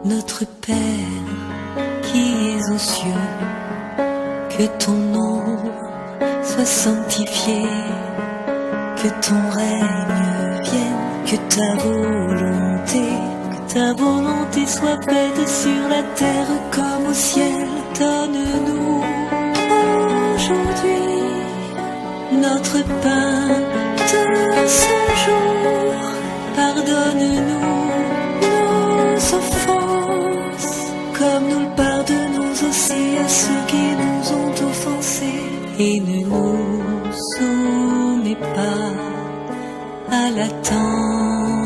Notre Père qui es aux cieux, que ton nom soit sanctifié, que ton règne vienne, que ta volonté soit faite sur la terre comme au ciel. Donne-nous aujourd'hui notre pain de ce jour. Pardonne-nous nos offenses, comme nous le pardonnons aussi à ceux qui nous ont offensés. Et ne nous soumets pas à la tentation,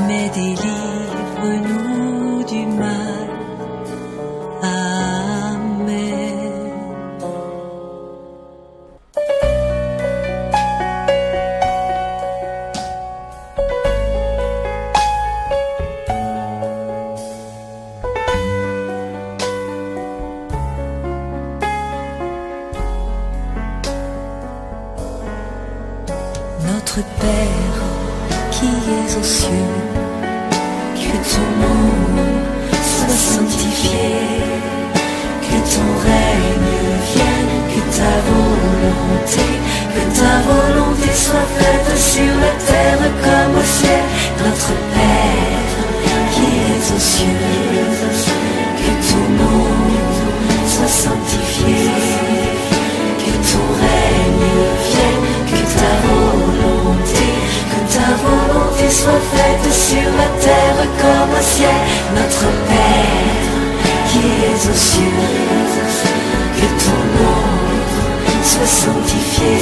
mais délivre-nous du mal. Amen. Notre Père qui es aux cieux, que ton nom soit sanctifié, que ton règne vienne, que ta volonté soit faite sur la terre comme au ciel. Notre Père qui es aux cieux, que ton nom soit sanctifié, que ton règne vienne, que ta volonté soit faite sur la terre comme au ciel. Notre Père qui es aux cieux, que ton nom soit sanctifié,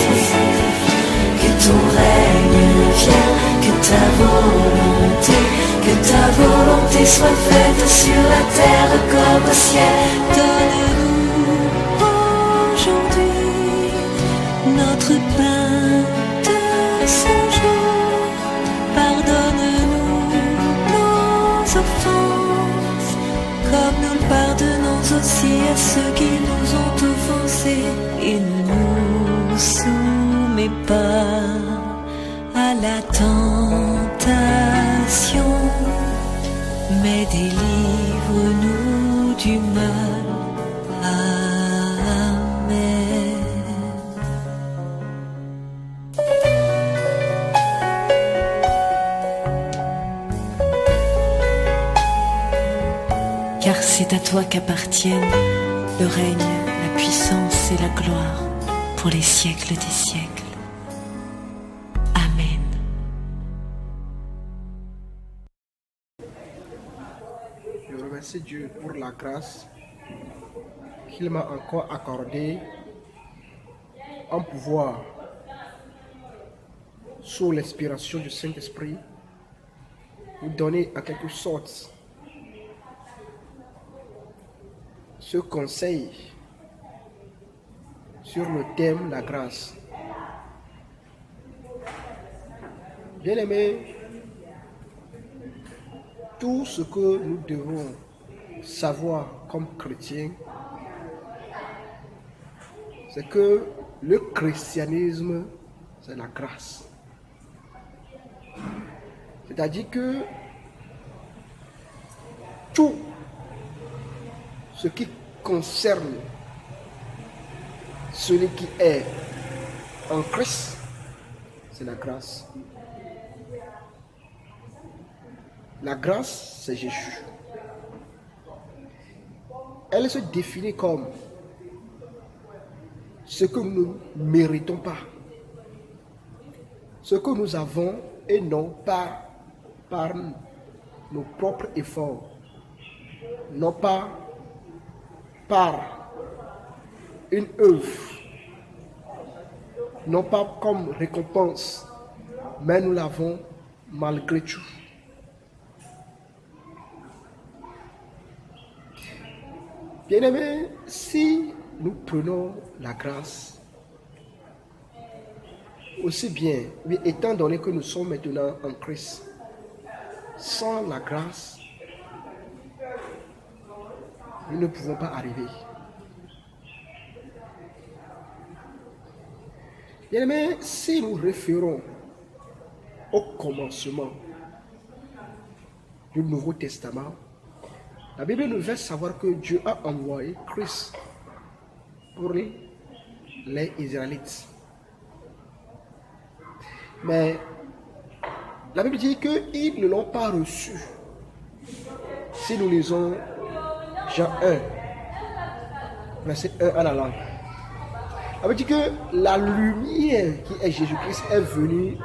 que ton règne vienne, que ta volonté soit faite sur la terre comme au ciel. Donne-nous aujourd'hui notre pain de ce jour. Pardonne-nous nos offenses, comme nous le pardonnons aussi à ceux qui nous ont offensés. Et ne nous soumets pas à la tentation, mais délivre-nous du mal. Amen. Car c'est à toi qu'appartiennent le règne, la puissance et la gloire pour les siècles des siècles. Amen. Je remercie Dieu pour la grâce qu'il m'a encore accordée en pouvoir, sous l'inspiration du Saint-Esprit, vous donner en quelque sorte ce conseil sur le thème la grâce. Bien-aimés, tout ce que nous devons savoir comme chrétiens, c'est que le christianisme, c'est la grâce. C'est-à-dire que tout ce qui concerne celui qui est en Christ, c'est la grâce. La grâce, c'est Jésus. Elle se définit comme ce que nous ne méritons pas, ce que nous avons et non pas par nos propres efforts, non pas par une œuvre, non pas comme récompense, mais nous l'avons malgré tout. Bien-aimés, si nous prenons la grâce, aussi bien, oui, étant donné que nous sommes maintenant en Christ, sans la grâce, nous ne pouvons pas arriver. Bien-aimés, si nous référons au commencement, du Nouveau Testament, la Bible nous fait savoir que Dieu a envoyé Christ pour les Israélites. Mais la Bible dit qu'ils ne l'ont pas reçu. Si nous lisons Jean 1, verset 1 à la langue, la Bible dit que la lumière qui est Jésus-Christ est venue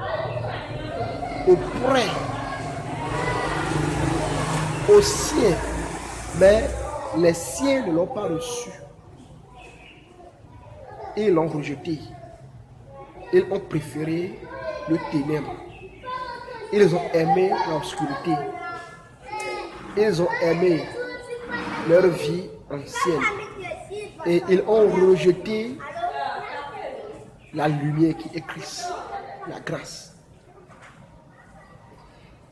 auprès, aux siens, mais les siens ne l'ont pas reçu. Ils l'ont rejeté. Ils ont préféré le ténèbre. Ils ont aimé l'obscurité. Ils ont aimé leur vie ancienne. Et ils ont rejeté la lumière qui est Christ, la grâce.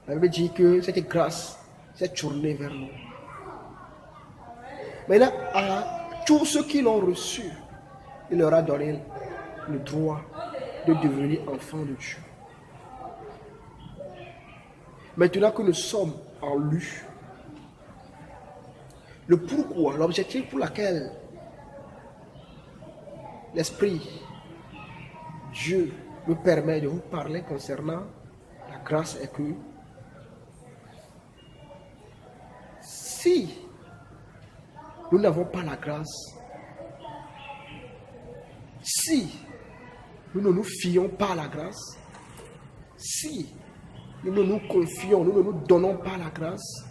La Bible dit que cette grâce s'est tournée vers nous. Maintenant, à tous ceux qui l'ont reçu, il leur a donné le droit de devenir enfants de Dieu. Maintenant que nous sommes en lui, le pourquoi, l'objectif pour lequel l'Esprit, Dieu me permet de vous parler concernant la grâce est que si nous n'avons pas la grâce, si nous ne nous fions pas à la grâce, si nous ne nous confions, nous ne nous donnons pas la grâce,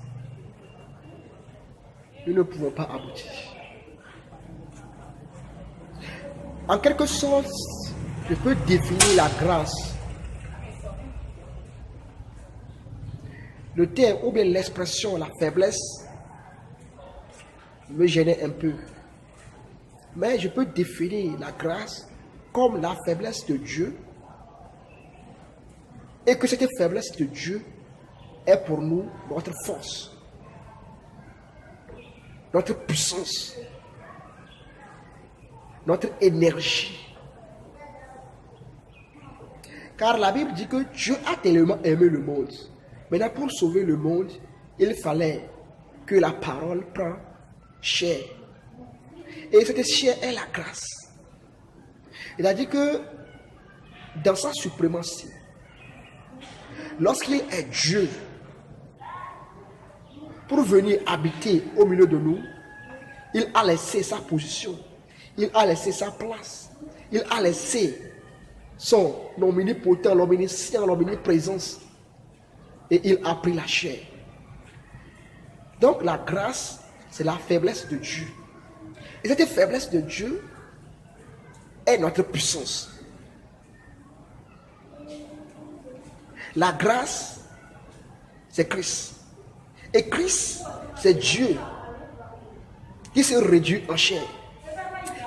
nous ne pouvons pas aboutir. En quelque sorte, je peux définir la grâce. Le terme ou bien l'expression, la faiblesse, me gênait un peu. Mais je peux définir la grâce comme la faiblesse de Dieu et que cette faiblesse de Dieu est pour nous notre force, notre puissance, notre énergie. Car la Bible dit que Dieu a tellement aimé le monde. Maintenant, pour sauver le monde, il fallait que la parole prenne chair. Et cette chair est la grâce. Il a dit que dans sa suprématie, lorsqu'il est Dieu, pour venir habiter au milieu de nous, il a laissé sa position, il a laissé sa place, il a laissé son omnipotent, l'omniscient, l'omniprésence, et il a pris la chair. Donc la grâce, c'est la faiblesse de Dieu. Et cette faiblesse de Dieu est notre puissance. La grâce, c'est Christ. Et Christ, c'est Dieu qui se réduit en chair,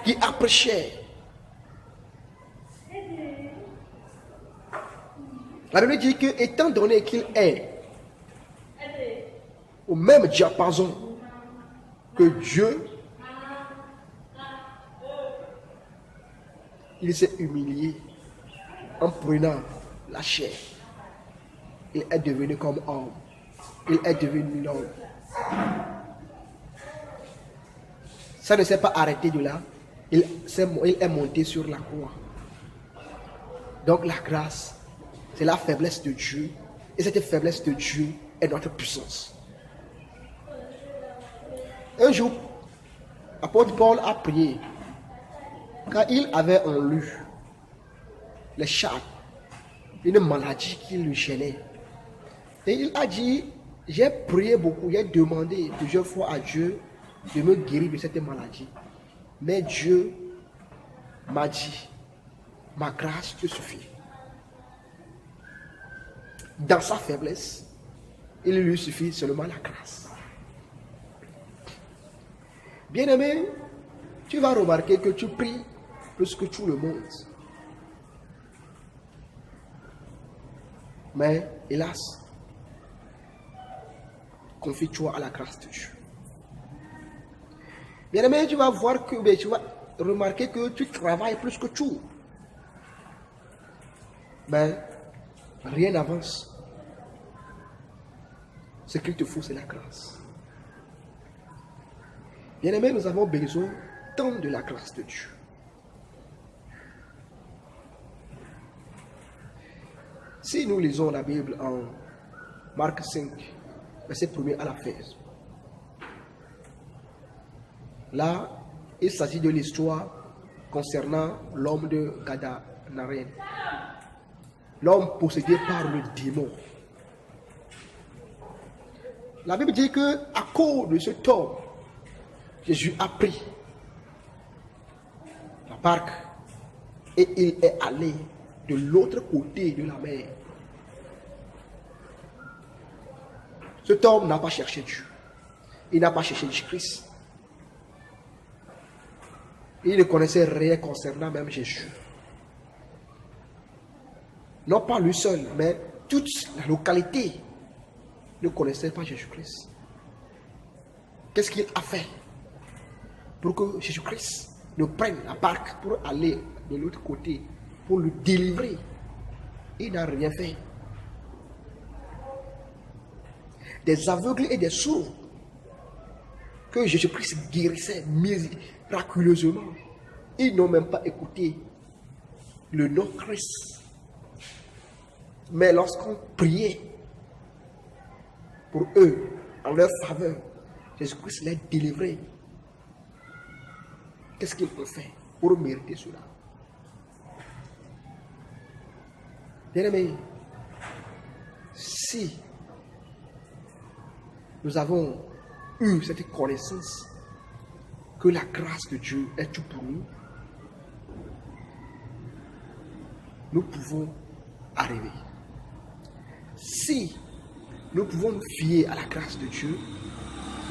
qui a pris chair. La Bible dit que, étant donné qu'il est au même diapason que Dieu, il s'est humilié en prenant la chair. Il est devenu comme homme. Il est devenu l'homme. Ça ne s'est pas arrêté de là. Il est monté sur la croix. Donc la grâce, c'est la faiblesse de Dieu. Et cette faiblesse de Dieu est notre puissance. Un jour, l'apôtre Paul a prié. Car il avait en lui les charmes, une maladie qui le gênait. Et il a dit, j'ai prié beaucoup, j'ai demandé plusieurs fois à Dieu de me guérir de cette maladie. Mais Dieu m'a dit, ma grâce te suffit. Dans sa faiblesse, il lui suffit seulement la grâce. Bien-aimé, tu vas remarquer que tu pries plus que tout le monde. Mais, hélas, confie-toi à la grâce de Dieu. Bien-aimé, tu vas voir que, tu vas remarquer que tu travailles plus que tout. Mais, rien n'avance. Ce qu'il te faut, c'est la grâce. Bien-aimés, nous avons besoin tant de la grâce de Dieu. Si nous lisons la Bible en Marc 5, verset 1er à la fin, là, il s'agit de l'histoire concernant l'homme de Gadarène, l'homme possédé par le démon. La Bible dit que à cause de cet homme, Jésus a pris la barque et il est allé de l'autre côté de la mer. Cet homme n'a pas cherché Dieu. Il n'a pas cherché Jésus-Christ. Il ne connaissait rien concernant même Jésus. Non pas lui seul, mais toute la localité ne connaissait pas Jésus-Christ. Qu'est-ce qu'il a fait pour que Jésus-Christ ne prenne la barque pour aller de l'autre côté, pour le délivrer? Il n'a rien fait. Des aveugles et des sourds que Jésus-Christ guérissait miraculeusement, ils n'ont même pas écouté le nom Christ. Mais lorsqu'on priait pour eux, en leur faveur, Jésus-Christ les délivrait. Qu'est-ce qu'ils ont fait pour mériter cela? Bien-aimés, si nous avons eu cette connaissance que la grâce de Dieu est tout pour nous, nous pouvons arriver. Si nous pouvons nous fier à la grâce de Dieu,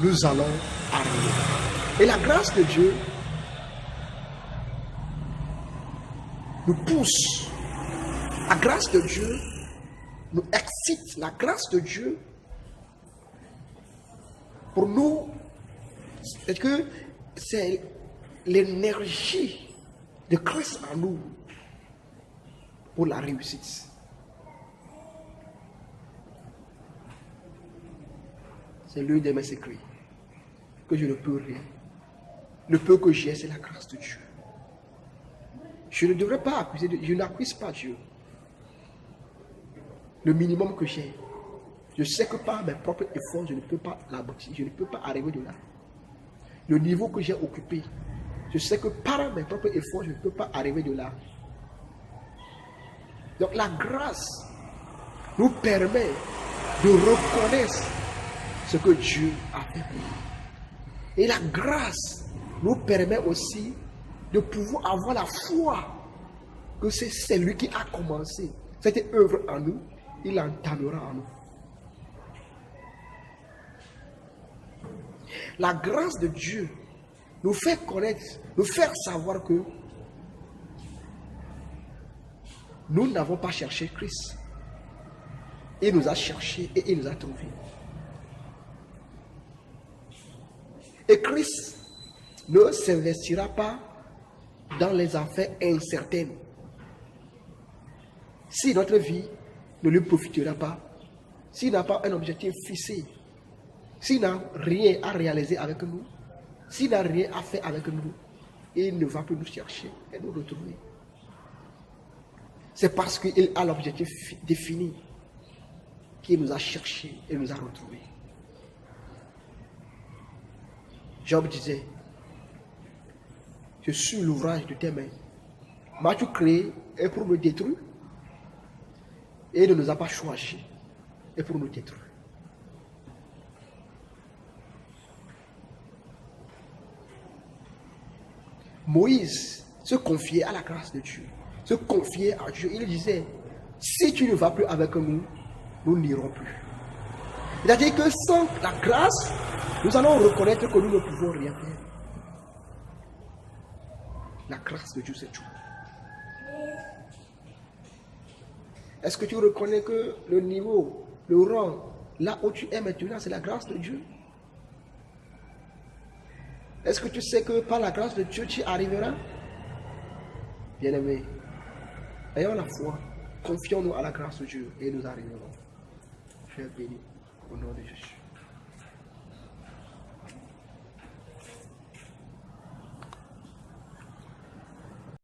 nous allons arriver. Et la grâce de Dieu nous pousse. La grâce de Dieu nous excite. La grâce de Dieu, pour nous, c'est que c'est l'énergie de Christ en nous pour la réussite. C'est l'un de mes secrets, que je ne peux rien. Le peu que j'ai, c'est la grâce de Dieu. Je ne devrais pas accuser Dieu, je n'accuse pas Dieu. Le minimum que j'ai, je sais que par mes propres efforts, je ne peux pas l'aboutir, je ne peux pas arriver de là. Le niveau que j'ai occupé, je sais que par mes propres efforts, je ne peux pas arriver de là. Donc la grâce nous permet de reconnaître ce que Dieu a fait pour nous. Et la grâce nous permet aussi de pouvoir avoir la foi que c'est lui qui a commencé cette œuvre en nous, il l'entamera en nous. La grâce de Dieu nous fait connaître, nous faire savoir que nous n'avons pas cherché Christ. Il nous a cherchés et il nous a trouvés. Et Christ ne s'investira pas dans les affaires incertaines. Si notre vie ne lui profitera pas, s'il n'a pas un objectif fixé, s'il n'a rien à réaliser avec nous, s'il n'a rien à faire avec nous, il ne va plus nous chercher et nous retrouver. C'est parce qu'il a l'objectif défini qu'il nous a cherchés et nous a retrouvés. Job disait, je suis l'ouvrage de tes mains. M'as-tu créé et pour me détruire? Et il ne nous a pas choisis et pour nous détruire. Moïse se confiait à la grâce de Dieu, se confiait à Dieu. Il disait, si tu ne vas plus avec nous, nous n'irons plus. C'est-à-dire que sans la grâce, nous allons reconnaître que nous ne pouvons rien faire. La grâce de Dieu, c'est tout. Est-ce que tu reconnais que le niveau, le rang, là où tu es maintenant, c'est la grâce de Dieu? Est-ce que tu sais que par la grâce de Dieu, tu y arriveras? Bien-aimés, ayons la foi, confions-nous à la grâce de Dieu et nous arriverons. Je suis béni. Au nom de Jésus.